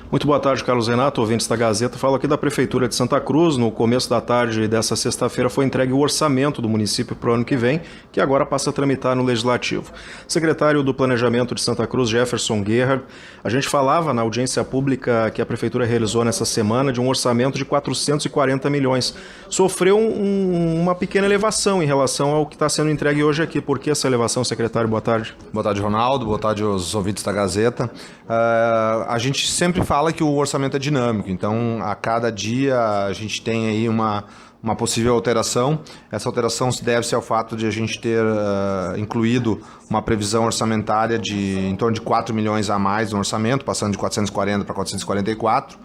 Muito boa tarde, Carlos Renato, ouvintes da Gazeta. Falo aqui da Prefeitura de Santa Cruz. No começo da tarde dessa sexta-feira foi entregue o orçamento do município para o ano que vem, que agora passa a tramitar no Legislativo. Secretário do Planejamento de Santa Cruz, Jefferson Guerra, a gente falava na audiência pública que a Prefeitura realizou nessa semana de um orçamento de 440 milhões. Sofreu uma pequena elevação em relação ao que está sendo entregue hoje aqui. Por que essa elevação, secretário? Boa tarde. Boa tarde, Ronaldo. Boa tarde aos ouvintes da Gazeta. A gente sempre fala que o orçamento é dinâmico, então a cada dia a gente tem aí uma possível alteração. Essa alteração se deve ao fato de a gente ter incluído uma previsão orçamentária de em torno de 4 milhões a mais no orçamento, passando de 440 para 444,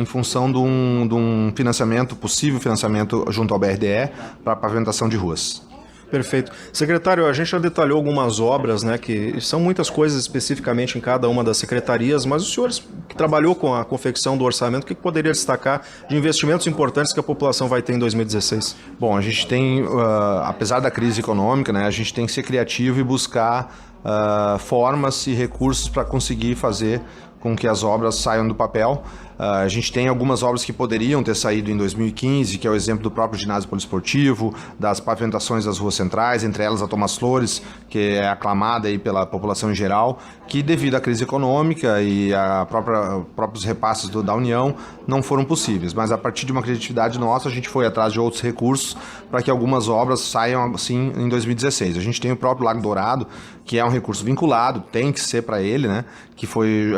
em função de um financiamento, possível financiamento junto ao BRDE para pavimentação de ruas. Perfeito. Secretário, a gente já detalhou algumas obras, né, que são muitas coisas especificamente em cada uma das secretarias, mas o senhor que trabalhou com a confecção do orçamento, o que poderia destacar de investimentos importantes que a população vai ter em 2016? Bom, a gente tem, apesar da crise econômica, né, a gente tem que ser criativo e buscar formas e recursos para conseguir fazer com que as obras saiam do papel. A gente tem algumas obras que poderiam ter saído em 2015, que é o exemplo do próprio ginásio poliesportivo, das pavimentações das ruas centrais, entre elas a Tomás Flores, que é aclamada aí pela população em geral, que devido à crise econômica e a próprios repasses da União não foram possíveis. Mas a partir de uma criatividade nossa, a gente foi atrás de outros recursos para que algumas obras saiam assim em 2016. A gente tem o próprio Lago Dourado, que é um recurso vinculado, tem que ser para ele, né? Que foi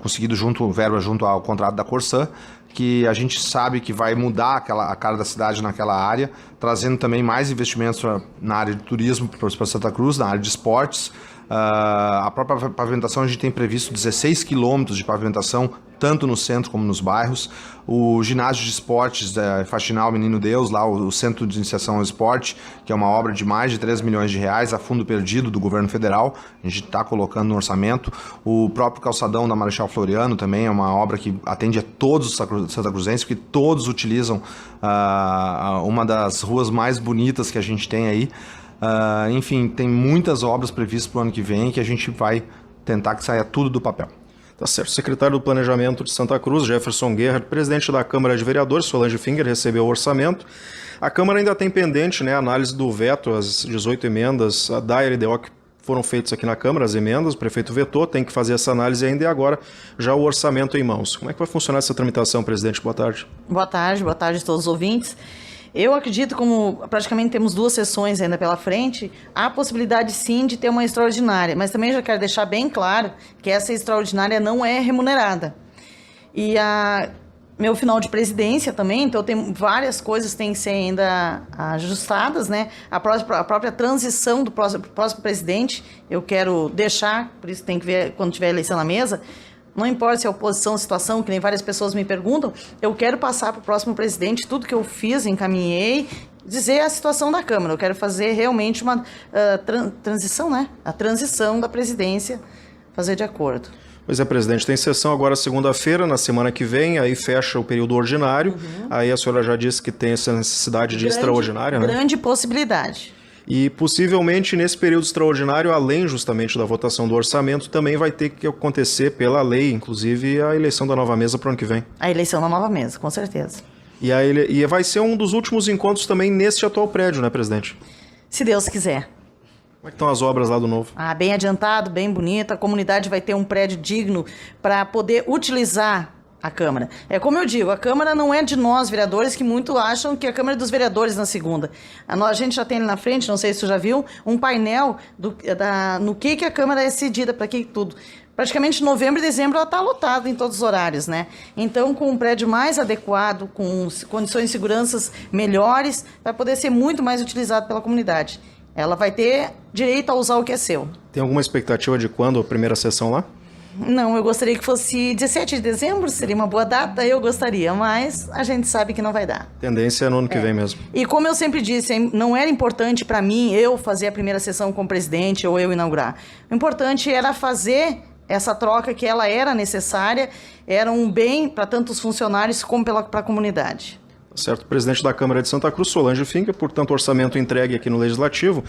conseguido verba junto ao contrato da Corsã, que a gente sabe que vai mudar a cara da cidade naquela área, trazendo também mais investimentos na área de turismo para Santa Cruz, na área de esportes. A própria pavimentação, a gente tem previsto 16 quilômetros de pavimentação, tanto no centro como nos bairros. O ginásio de esportes Faxinal Menino Deus, lá o Centro de Iniciação ao Esporte, que é uma obra de mais de 3 milhões de reais, a fundo perdido do governo federal, a gente está colocando no orçamento. O próprio calçadão da Marechal Floriano também é uma obra que atende a todos os santacruzenses, porque todos utilizam uma das ruas mais bonitas que a gente tem aí. Enfim, tem muitas obras previstas para o ano que vem que a gente vai tentar que saia tudo do papel. Tá certo. Secretário do Planejamento de Santa Cruz, Jefferson Guerra, presidente da Câmara de Vereadores, Solange Finger, recebeu o orçamento. A Câmara ainda tem pendente, né, a análise do veto, as 18 emendas da LDO que foram feitas aqui na Câmara, as emendas, o prefeito vetou, tem que fazer essa análise ainda e agora já o orçamento em mãos. Como é que vai funcionar essa tramitação, presidente? Boa tarde. Boa tarde a todos os ouvintes. Eu acredito, como praticamente temos 2 sessões ainda pela frente, há a possibilidade sim de ter uma extraordinária, mas também já quero deixar bem claro que essa extraordinária não é remunerada. E meu final de presidência também, então tem várias coisas que têm que ser ainda ajustadas, né? A própria transição do próximo presidente, eu quero deixar, por isso tem que ver quando tiver eleição na mesa. Não importa se é oposição, situação, que nem várias pessoas me perguntam, eu quero passar para o próximo presidente tudo que eu fiz, encaminhei, dizer a situação da Câmara. Eu quero fazer realmente uma transição, né? A transição da presidência, fazer de acordo. Pois é, presidente, tem sessão agora segunda-feira, na semana que vem, aí fecha o período ordinário, aí a senhora já disse que tem essa necessidade de extraordinária, né? Grande possibilidade. E possivelmente nesse período extraordinário, além justamente da votação do orçamento, também vai ter que acontecer pela lei, inclusive a eleição da nova mesa para o ano que vem. A eleição da nova mesa, com certeza. E vai ser um dos últimos encontros também neste atual prédio, né, presidente? Se Deus quiser. Como é que estão as obras lá do novo? Bem adiantado, bem bonito. A comunidade vai ter um prédio digno para poder utilizar a Câmara. É como eu digo, a Câmara não é de nós, vereadores, que muito acham que a Câmara é dos vereadores na segunda. A gente já tem ali na frente, não sei se você já viu, um painel no que a Câmara é cedida, para que tudo. Praticamente novembro e dezembro ela está lotada em todos os horários, né? Então, com um prédio mais adequado, com condições de segurança melhores, vai poder ser muito mais utilizado pela comunidade. Ela vai ter direito a usar o que é seu. Tem alguma expectativa de quando a primeira sessão lá? Não, eu gostaria que fosse 17 de dezembro, seria uma boa data, eu gostaria, mas a gente sabe que não vai dar. Tendência é no ano que vem mesmo. E como eu sempre disse, não era importante para mim eu fazer a primeira sessão com o presidente ou eu inaugurar. O importante era fazer essa troca, que ela era necessária, era um bem para tanto os funcionários como para a comunidade. Certo, presidente da Câmara de Santa Cruz, Solange Finck, portanto, orçamento entregue aqui no Legislativo.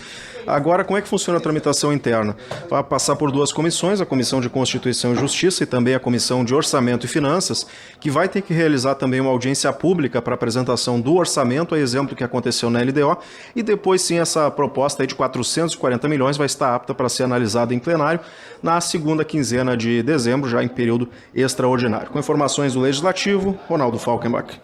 Agora, como é que funciona a tramitação interna? Vai passar por duas comissões, a Comissão de Constituição e Justiça e também a Comissão de Orçamento e Finanças, que vai ter que realizar também uma audiência pública para apresentação do orçamento, a exemplo do que aconteceu na LDO, e depois sim essa proposta aí de 440 milhões vai estar apta para ser analisada em plenário na segunda quinzena de dezembro, já em período extraordinário. Com informações do Legislativo, Ronaldo Falkenbach.